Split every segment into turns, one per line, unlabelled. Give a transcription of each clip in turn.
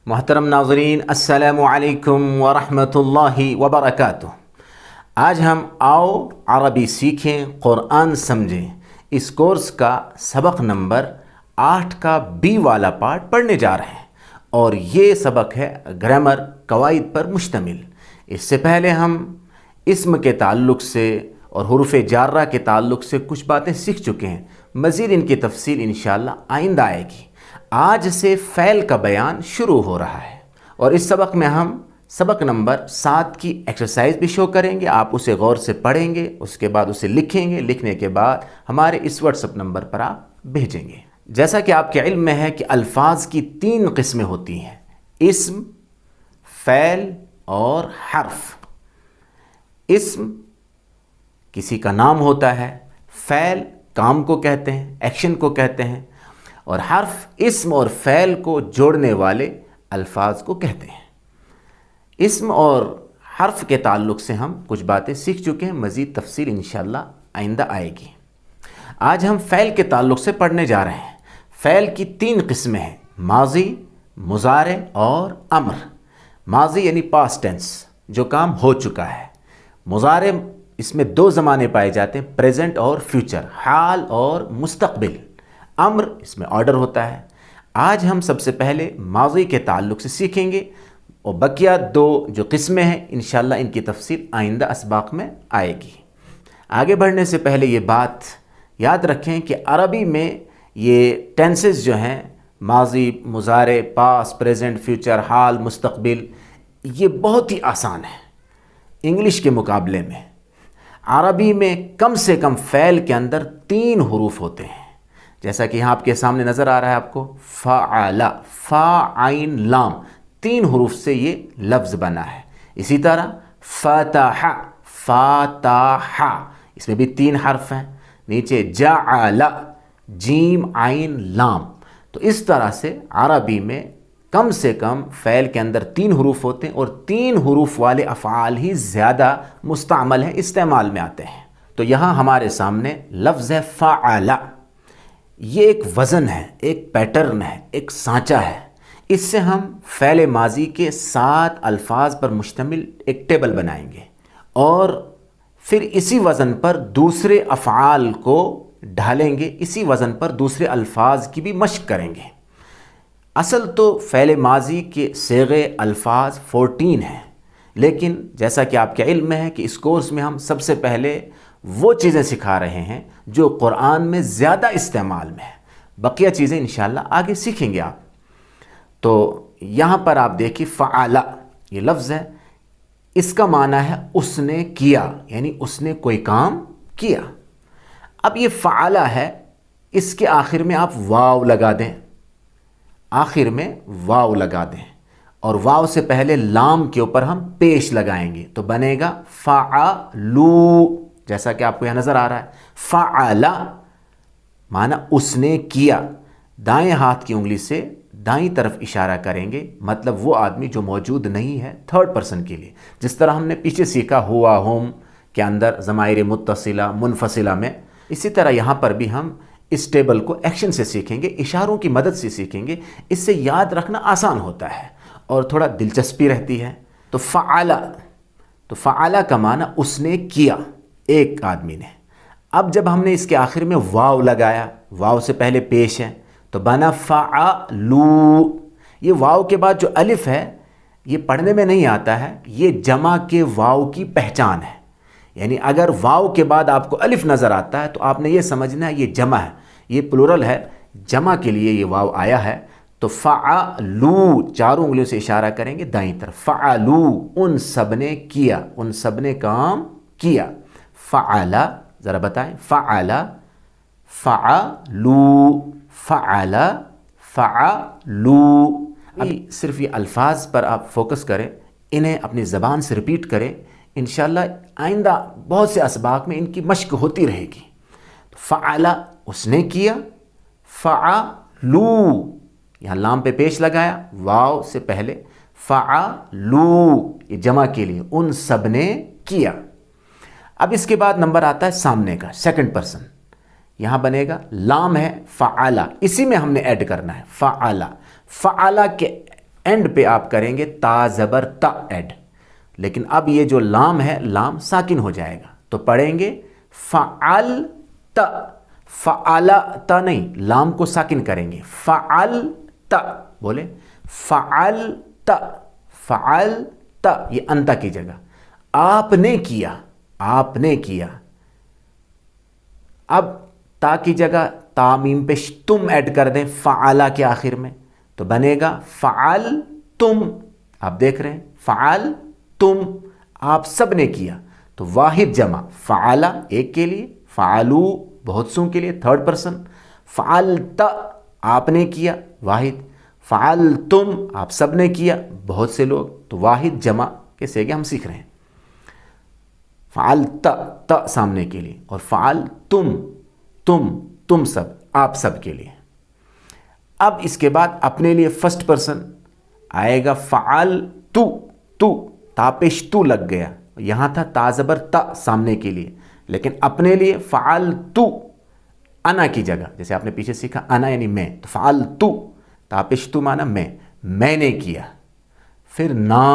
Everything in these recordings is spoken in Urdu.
محترم ناظرین، السلام علیکم ورحمۃ اللہ وبرکاتہ۔ آج ہم آؤ عربی سیکھیں، قرآن سمجھیں اس کورس کا سبق نمبر 8 کا بی والا پارٹ پڑھنے جا رہے ہیں، اور یہ سبق ہے گرامر قواعد پر مشتمل۔ اس سے پہلے ہم اسم کے تعلق سے اور حروف جارہ کے تعلق سے کچھ باتیں سیکھ چکے ہیں، مزید ان کی تفصیل انشاءاللہ آئندہ آئے گی۔ آج سے فعل کا بیان شروع ہو رہا ہے، اور اس سبق میں ہم سبق نمبر 7 کی ایکسرسائز بھی شو کریں گے۔ آپ اسے غور سے پڑھیں گے، اس کے بعد اسے لکھیں گے، لکھنے کے بعد ہمارے اس واٹس ایپ نمبر پر آپ بھیجیں گے۔ جیسا کہ آپ کے علم میں ہے کہ الفاظ کی 3 قسمیں ہوتی ہیں: اسم، فعل اور حرف۔ اسم کسی کا نام ہوتا ہے، فعل کام کو کہتے ہیں، ایکشن کو کہتے ہیں، اور حرف اسم اور فعل کو جوڑنے والے الفاظ کو کہتے ہیں۔ اسم اور حرف کے تعلق سے ہم کچھ باتیں سیکھ چکے ہیں، مزید تفصیل انشاءاللہ آئندہ آئے گی۔ آج ہم فعل کے تعلق سے پڑھنے جا رہے ہیں۔ فعل کی 3 قسمیں ہیں: ماضی، مضارع اور امر۔ ماضی یعنی پاسٹ ٹینس، جو کام ہو چکا ہے۔ مضارع، اس میں 2 زمانے پائے جاتے ہیں، پریزنٹ اور فیوچر، حال اور مستقبل۔ امر، اس میں آرڈر ہوتا ہے۔ آج ہم سب سے پہلے ماضی کے تعلق سے سیکھیں گے، اور بقیہ 2 جو قسمیں ہیں انشاءاللہ ان کی تفصیل آئندہ اسباق میں آئے گی۔ آگے بڑھنے سے پہلے یہ بات یاد رکھیں کہ عربی میں یہ ٹینسز جو ہیں، ماضی، مضارع، پاسٹ، پریزنٹ، فیوچر، حال، مستقبل، یہ بہت ہی آسان ہے انگلش کے مقابلے میں۔ عربی میں کم سے کم فعل کے اندر 3 حروف ہوتے ہیں، جیسا کہ یہاں آپ کے سامنے نظر آ رہا ہے آپ کو، فعل، فا عین لام، 3 حروف سے یہ لفظ بنا ہے۔ اسی طرح فتح، فاتح، اس میں بھی 3 حرف ہیں۔ نیچے جعل، جیم عین لام۔ تو اس طرح سے عربی میں کم سے کم فعل کے اندر 3 حروف ہوتے ہیں، اور 3 حروف والے افعال ہی زیادہ مستعمل ہیں، استعمال میں آتے ہیں۔ تو یہاں ہمارے سامنے لفظ ہے فعل۔ یہ ایک وزن ہے، ایک پیٹرن ہے، ایک سانچہ ہے۔ اس سے ہم فعل ماضی کے 7 الفاظ پر مشتمل ایک ٹیبل بنائیں گے، اور پھر اسی وزن پر دوسرے افعال کو ڈھالیں گے، اسی وزن پر دوسرے الفاظ کی بھی مشق کریں گے۔ اصل تو فعل ماضی کے صیغے الفاظ 14 ہیں، لیکن جیسا کہ آپ کے علم میں ہے کہ اس کورس میں ہم سب سے پہلے وہ چیزیں سکھا رہے ہیں جو قرآن میں زیادہ استعمال میں ہیں۔ بقیہ چیزیں انشاءاللہ آگے سیکھیں گے آپ۔ تو یہاں پر آپ دیکھیں فعل، یہ لفظ ہے، اس کا معنی ہے اس نے کیا، یعنی اس نے کوئی کام کیا۔ اب یہ فعل ہے، اس کے آخر میں آپ واو لگا دیں، آخر میں واو لگا دیں، اور واو سے پہلے لام کے اوپر ہم پیش لگائیں گے، تو بنے گا فعلو، جیسا کہ آپ کو یہاں نظر آ رہا ہے۔ فعل معنی اس نے کیا۔ دائیں ہاتھ کی انگلی سے دائیں طرف اشارہ کریں گے، مطلب وہ آدمی جو موجود نہیں ہے، 3rd پرسن کے لیے، جس طرح ہم نے پیچھے سیکھا ہوا، ہم کے اندر ضمائر متصلہ، منفصلہ میں۔ اسی طرح یہاں پر بھی ہم اس ٹیبل کو ایکشن سے سیکھیں گے، اشاروں کی مدد سے سیکھیں گے۔ اس سے یاد رکھنا آسان ہوتا ہے اور تھوڑا دلچسپی رہتی ہے۔ تو فعل کا معنی اس نے کیا، ایک آدمی نے۔ اب جب ہم نے اس کے آخر میں واو لگایا، واو سے پہلے پیش ہے، تو بنا فعلو۔ یہ واو کے بعد جو الف ہے، یہ پڑھنے میں نہیں آتا ہے، یہ جمع کے واو کی پہچان ہے۔ یعنی اگر واو کے بعد آپ کو الف نظر آتا ہے تو آپ نے یہ سمجھنا ہے یہ جمع ہے، یہ پلورل ہے، جمع کے لیے یہ واو آیا ہے۔ تو فعلو، 4 انگلیوں سے اشارہ کریں گے دائیں طرف، فعلو، ان سب نے کیا، ان سب نے کام کیا۔ فعل، ذرا بتائیں، فعل، فعلو، فعل، فعلو۔ ابھی صرف یہ الفاظ پر آپ فوکس کریں، انہیں اپنی زبان سے ریپیٹ کریں، انشاءاللہ آئندہ بہت سے اسباق میں ان کی مشق ہوتی رہے گی۔ فعل، اس نے کیا، فعلو، یہاں لام پہ پیش لگایا، واو سے پہلے، فعلو، یہ جمع کے لیے، ان سب نے کیا۔ اب اس کے بعد نمبر آتا ہے سامنے کا، 2nd پرسن۔ یہاں بنے گا لام ہے فعل، اسی میں ہم نے ایڈ کرنا ہے فعل۔ فعل کے اینڈ پہ آپ کریں گے تا زبر تا ایڈ، لیکن اب یہ جو لام ہے لام ساکن ہو جائے گا، تو پڑھیں گے فعلت، فعلت نہیں، لام کو ساکن کریں گے، فعلت، بولے فعلت، فعلت، یہ انتا کی جگہ، آپ نے کیا، آپ نے کیا۔ اب تا کی جگہ تا میم پہ تم ایڈ کر دیں فعلا کے آخر میں، تو بنے گا فعل تم، آپ دیکھ رہے ہیں فعل تم، آپ سب نے کیا، تو واحد جمع فعلا ایک کے لیے، فعلو بہت سوں کے لیے تھرڈ پرسن، فعلت آپ نے کیا واحد، فعلتم آپ سب نے کیا بہت سے لوگ، تو واحد جمع کے سیگے ہم سیکھ رہے ہیں، فعلت تا سامنے کے لیے، اور فعلتم تم سب آپ سب کے لیے۔ اب اس کے بعد اپنے لیے فرسٹ پرسن آئے گا فعلتو، تو تا پیش تو لگ گیا، یہاں تھا تا زبر تا سامنے کے لیے، لیکن اپنے لیے فعلتو انا کی جگہ، جیسے آپ نے پیچھے سیکھا انا یعنی میں، تو فعلتو تا پیش تو مانا میں نے کیا، پھر نا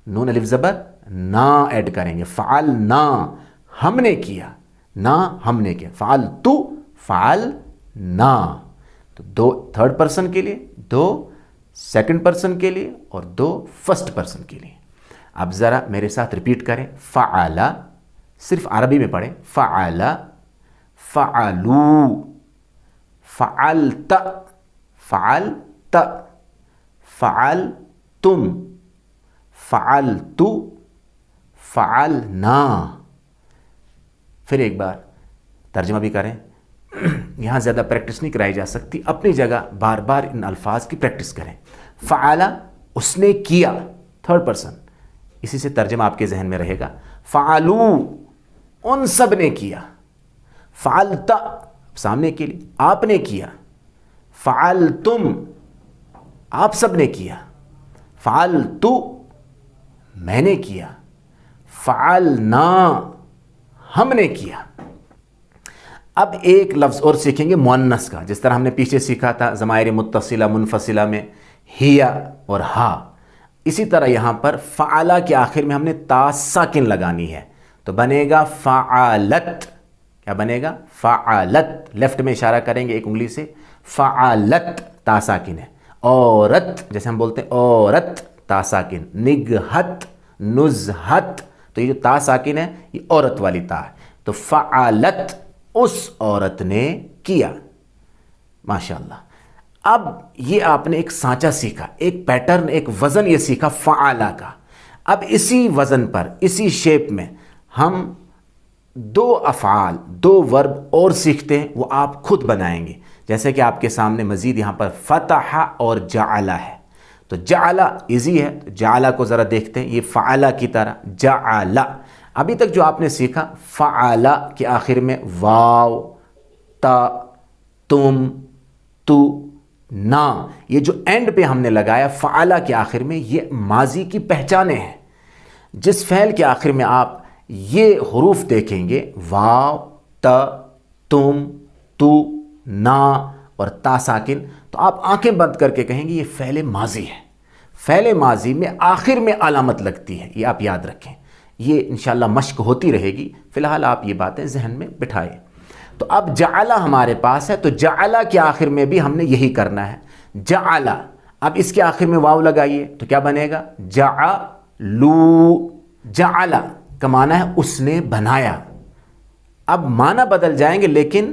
نون الف زبر نا ایڈ کریں گے، فعلنا ہم نے کیا، نا ہم نے کیا، فعلتو فعلنا، تو دو تھرڈ پرسن کے لیے، دو سیکنڈ پرسن کے لیے، اور دو فرسٹ پرسن کے لیے۔ اب ذرا میرے ساتھ ریپیٹ کریں، فعلا صرف عربی میں پڑھیں، فعلا، فعلو، فعلت، فعلت، فعلتم، فعلتو، فعلنا۔ پھر ایک بار ترجمہ بھی کریں، یہاں زیادہ پریکٹس نہیں کرائی جا سکتی، اپنی جگہ بار بار ان الفاظ کی پریکٹس کریں۔ فعلا اس نے کیا تھرڈ پرسن، اسی سے ترجمہ آپ کے ذہن میں رہے گا، فعلو ان سب نے کیا، فعلت سامنے کے لیے آپ نے کیا، فعلتم آپ سب نے کیا، فعلتو میں نے کیا، فعلنا ہم نے کیا۔ اب ایک لفظ اور سیکھیں گے مؤنث کا، جس طرح ہم نے پیچھے سیکھا تھا ضمائر متصلہ منفصلہ میں ہیا اور ہا، اسی طرح یہاں پر فعلا کے آخر میں ہم نے تا ساکن لگانی ہے، تو بنے گا فعلت، کیا بنے گا فعلت، لیفٹ میں اشارہ کریں گے ایک انگلی سے، فعلت تا ساکن ہے، عورت جیسے ہم بولتے ہیں عورت تا ساکن، نگہت نزہت، تو یہ جو تا ساکن ہے یہ عورت والی تا ہے، تو فعلت اس عورت نے کیا، ماشاءاللہ۔ اب یہ آپ نے ایک سانچہ سیکھا، ایک پیٹرن، ایک وزن یہ سیکھا فعلا کا۔ اب اسی وزن پر، اسی شیپ میں ہم دو افعال، دو ورب اور سیکھتے ہیں، وہ آپ خود بنائیں گے، جیسے کہ آپ کے سامنے مزید یہاں پر فتح اور جعل ہے، تو جعل ایزی ہے، تو جعل کو ذرا دیکھتے ہیں، یہ فعلا کی طرح جعل۔ ابھی تک جو آپ نے سیکھا فعلا کے آخر میں واو، تا، تم، تو، نا، یہ جو اینڈ پہ ہم نے لگایا فعلا کے آخر میں، یہ ماضی کی پہچانیں ہیں۔ جس فعل کے آخر میں آپ یہ حروف دیکھیں گے، واو، تا، تم، تو، نا اور تا ساکن، تو آپ آنکھیں بند کر کے کہیں گے یہ فعل ماضی ہے۔ فعل ماضی میں آخر میں علامت لگتی ہے، یہ آپ یاد رکھیں، یہ انشاءاللہ مشق ہوتی رہے گی، فی الحال آپ یہ باتیں ذہن میں بٹھائیں۔ تو اب جعل ہمارے پاس ہے، تو جعل کے آخر میں بھی ہم نے یہی کرنا ہے، جعل۔ اب اس کے آخر میں واو لگائیے تو کیا بنے گا جعلو، جعل کا معنی ہے اس نے بنایا۔ اب معنی بدل جائیں گے لیکن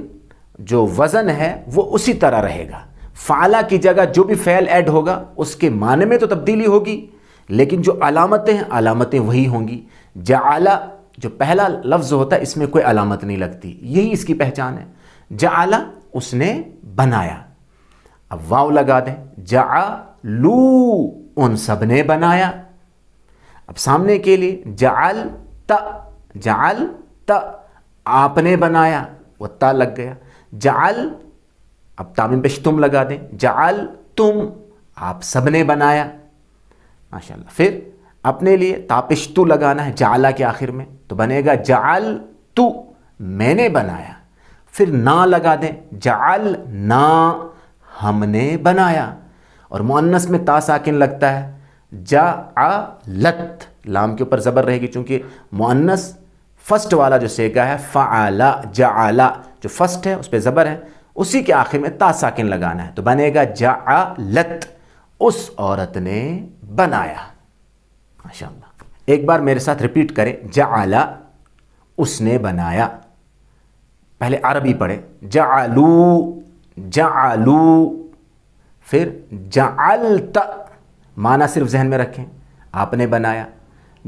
جو وزن ہے وہ اسی طرح رہے گا، فعلا کی جگہ جو بھی فعل ایڈ ہوگا اس کے معنی میں تو تبدیلی ہوگی، لیکن جو علامتیں ہیں علامتیں وہی ہوں گی۔ جعل جو پہلا لفظ ہوتا ہے اس میں کوئی علامت نہیں لگتی، یہی اس کی پہچان ہے، جعل اس نے بنایا۔ اب واو لگا دیں، جعلو ان سب نے بنایا۔ اب سامنے کے لیے جعلت، جعلت آپ نے بنایا، وہ تا لگ گیا، جعل اب تامیم پیش تم لگا دیں، جعلتم آپ سب نے بنایا، ماشاءاللہ۔ پھر اپنے لیے تاپش تو لگانا ہے جعلہ کے آخر میں، تو بنے گا جعلتو میں نے بنایا۔ پھر نا لگا دیں، جعلنا ہم نے بنایا، اور مؤنث میں تا ساکن لگتا ہے جعلت، لام کے اوپر زبر رہے گی چونکہ مؤنث فرسٹ والا جو سیگا ہے فعل جعل، جو فرسٹ ہے اس پہ زبر ہے، اسی کے آخر میں تا ساکن لگانا ہے، تو بنے گا جعلت، اس عورت نے بنایا۔ ماشاءاللہ، ایک بار میرے ساتھ ریپیٹ کریں، جعل اس نے بنایا۔ پہلے عربی پڑھے، جعلو جعلو، پھر جعلت، معنی صرف ذہن میں رکھیں، آپ نے بنایا۔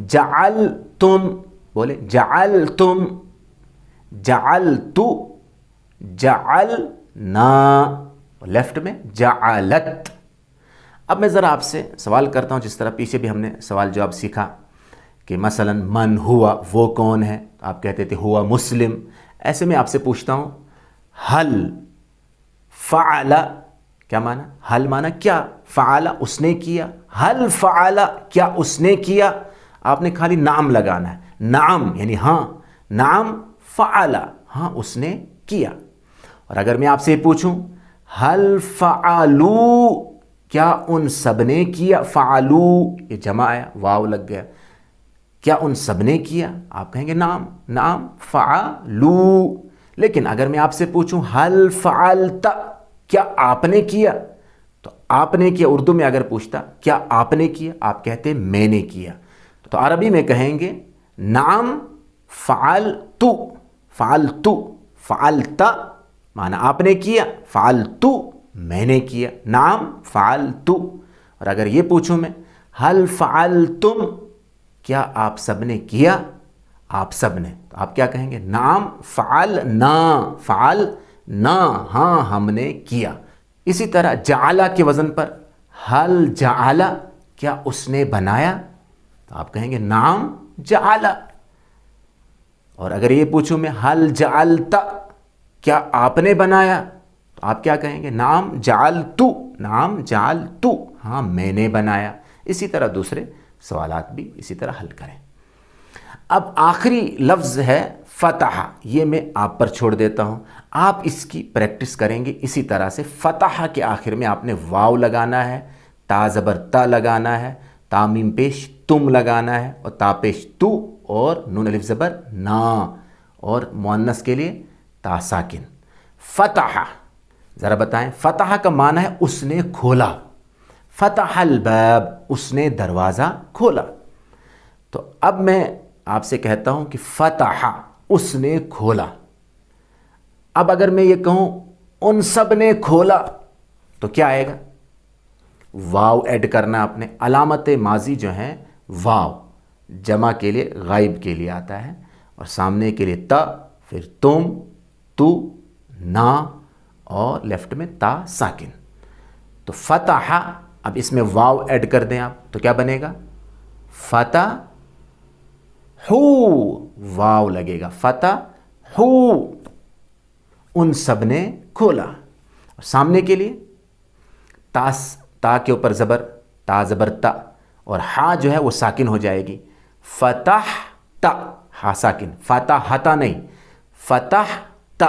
جعلتم، بولے جعلتم، جعلتو، جعلنا، لیفٹ میں جعلت۔ اب میں ذرا آپ سے سوال کرتا ہوں، جس طرح پیچھے بھی ہم نے سوال جواب سیکھا کہ مثلا من ہوا، وہ کون ہے، آپ کہتے تھے ہوا مسلم، ایسے میں آپ سے پوچھتا ہوں حل فعل، کیا معنی؟ حل معنی کیا، فعل اس نے کیا، حل فعل کیا اس نے کیا، آپ نے خالی نعم لگانا ہے، نعم یعنی ہاں، نعم فعل ہاں اس نے کیا۔ اور اگر میں آپ سے پوچھوں حل فعلو کیا ان سب نے کیا، فعلو یہ جمع ہے، واو لگ گیا، کیا ان سب نے کیا، آپ کہیں گے نعم، نعم فعلو۔ لیکن اگر میں آپ سے پوچھوں حل فعلت کیا آپ نے کیا، تو آپ نے کیا اردو میں اگر پوچھتا کیا آپ نے کیا، آپ کہتے میں نے کیا، تو عربی میں کہیں گے نعم فعلت، فعلت، فعلت معنی آپ نے کیا، فعلت میں نے کیا، نعم فعلت۔ اور اگر یہ پوچھوں میں حل فعلتم کیا آپ سب نے کیا، آپ سب نے، تو آپ کیا کہیں گے، نعم فعلنا، فعلنا ہاں ہم نے کیا۔ اسی طرح جعلا کے وزن پر حل جعلا کیا اس نے بنایا، تو آپ کہیں گے نعم جعلا۔ اور اگر یہ پوچھوں میں حل جعلت کیا آپ نے بنایا، تو آپ کیا کہیں گے، نعم جعلتو، نعم جعلتو ہاں میں نے بنایا۔ اسی طرح دوسرے سوالات بھی اسی طرح حل کریں۔ اب آخری لفظ ہے فتح، یہ میں آپ پر چھوڑ دیتا ہوں، آپ اس کی پریکٹس کریں گے اسی طرح سے۔ فتح کے آخر میں آپ نے واو لگانا ہے، تا زبر تا لگانا ہے، تا میم پیش تم لگانا ہے، اور تا پیش تو، اور نون الف زبر نا، اور مؤنث کے لیے تا ساکن۔ فتح، ذرا بتائیں، فتح کا معنی ہے اس نے کھولا، فتح الباب اس نے دروازہ کھولا۔ تو اب میں آپ سے کہتا ہوں کہ فتح اس نے کھولا۔ اب اگر میں یہ کہوں ان سب نے کھولا، تو کیا آئے گا، واو ایڈ کرنا آپ نے۔ علامت ماضی جو ہیں واو، جمع کے لیے غائب کے لیے آتا ہے، اور سامنے کے لیے تا، پھر تم، تو، نا، اور لیفٹ میں تا ساکن۔ تو فتح، اب اس میں واو ایڈ کر دیں آپ، تو کیا بنے گا، فتح ہو، واو لگے گا، فتح ہو ان سب نے کھولا۔ اور سامنے کے لیے تا کے اوپر زبر، تا زبر تا، اور ہا جو ہے وہ ساکن ہو جائے گی، فتح تا، ہا ساکن، فتح ہتا نہیں، فتح تا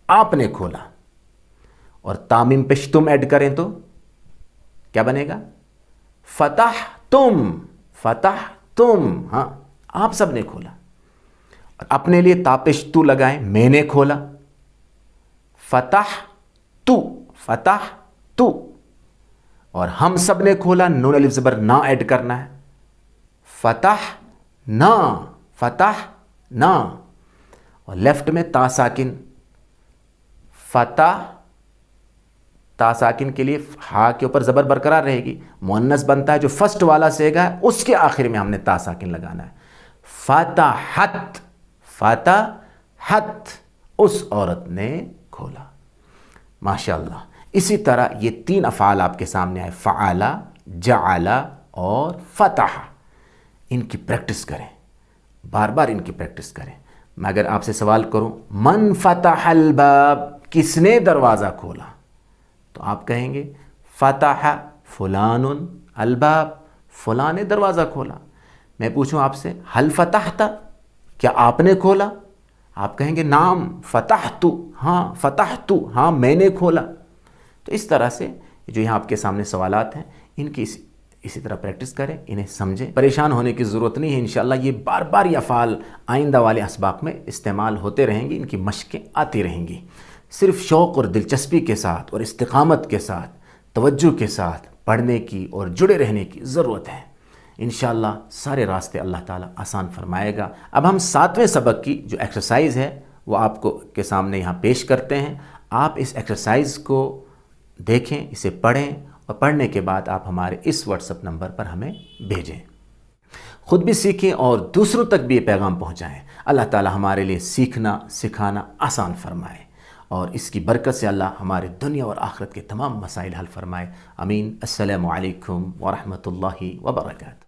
آپ نے کھولا۔ اور تامیم پیش تم ایڈ کریں تو کیا بنے گا، فتح تم، فتح تم ہاں آپ سب نے کھولا۔ اور اپنے لیے تا پیش تو لگائیں، میں نے کھولا، فتح تو، فتح تو۔ اور ہم سب نے کھولا، نون الف زبر نا ایڈ کرنا ہے، فتح نا، فتح نا۔ اور لیفٹ میں تا ساکن، فتح، تا ساکن کے لیے ہا کے اوپر زبر برقرار رہے گی، مؤنث بنتا ہے جو فرسٹ والا سیگا ہے اس کے آخر میں ہم نے تا ساکن لگانا ہے، فتحت، فتحت اس عورت نے کھولا۔ ماشاءاللہ، اسی طرح یہ تین افعال آپ کے سامنے آئے، فعل، جعل اور فتح، ان کی پریکٹس کریں، بار بار ان کی پریکٹس کریں۔ میں اگر آپ سے سوال کروں من فتح الباب، کس نے دروازہ کھولا، تو آپ کہیں گے فتح فلان الباب، فلاں نے دروازہ کھولا۔ میں پوچھوں آپ سے حل فتحت، کیا آپ نے کھولا، آپ کہیں گے نعم فتحت، ہاں فتحت ہاں میں نے کھولا۔ تو اس طرح سے جو یہاں آپ کے سامنے سوالات ہیں ان کی اسی طرح پریکٹس کریں، انہیں سمجھیں، پریشان ہونے کی ضرورت نہیں ہے، انشاءاللہ یہ بار بار یہ افعال آئندہ والے اسباق میں استعمال ہوتے رہیں گی، ان کی مشقیں آتی رہیں گی۔ صرف شوق اور دلچسپی کے ساتھ اور استقامت کے ساتھ، توجہ کے ساتھ پڑھنے کی اور جڑے رہنے کی ضرورت ہے، انشاءاللہ سارے راستے اللہ تعالیٰ آسان فرمائے گا۔ اب ہم 7ویں سبق کی جو ایکسرسائز ہے وہ آپ کے سامنے یہاں پیش کرتے ہیں۔ آپ اس ایکسرسائز کو دیکھیں، اسے پڑھیں، اور پڑھنے کے بعد آپ ہمارے اس واٹس ایپ نمبر پر ہمیں بھیجیں۔ خود بھی سیکھیں اور دوسروں تک بھی یہ پیغام پہنچائیں۔ اللہ تعالیٰ ہمارے لیے سیکھنا سکھانا آسان فرمائے، اور اس کی برکت سے اللہ ہمارے دنیا اور آخرت کے تمام مسائل حل فرمائے۔ آمین۔ السلام علیکم ورحمۃ اللہ وبرکاتہ۔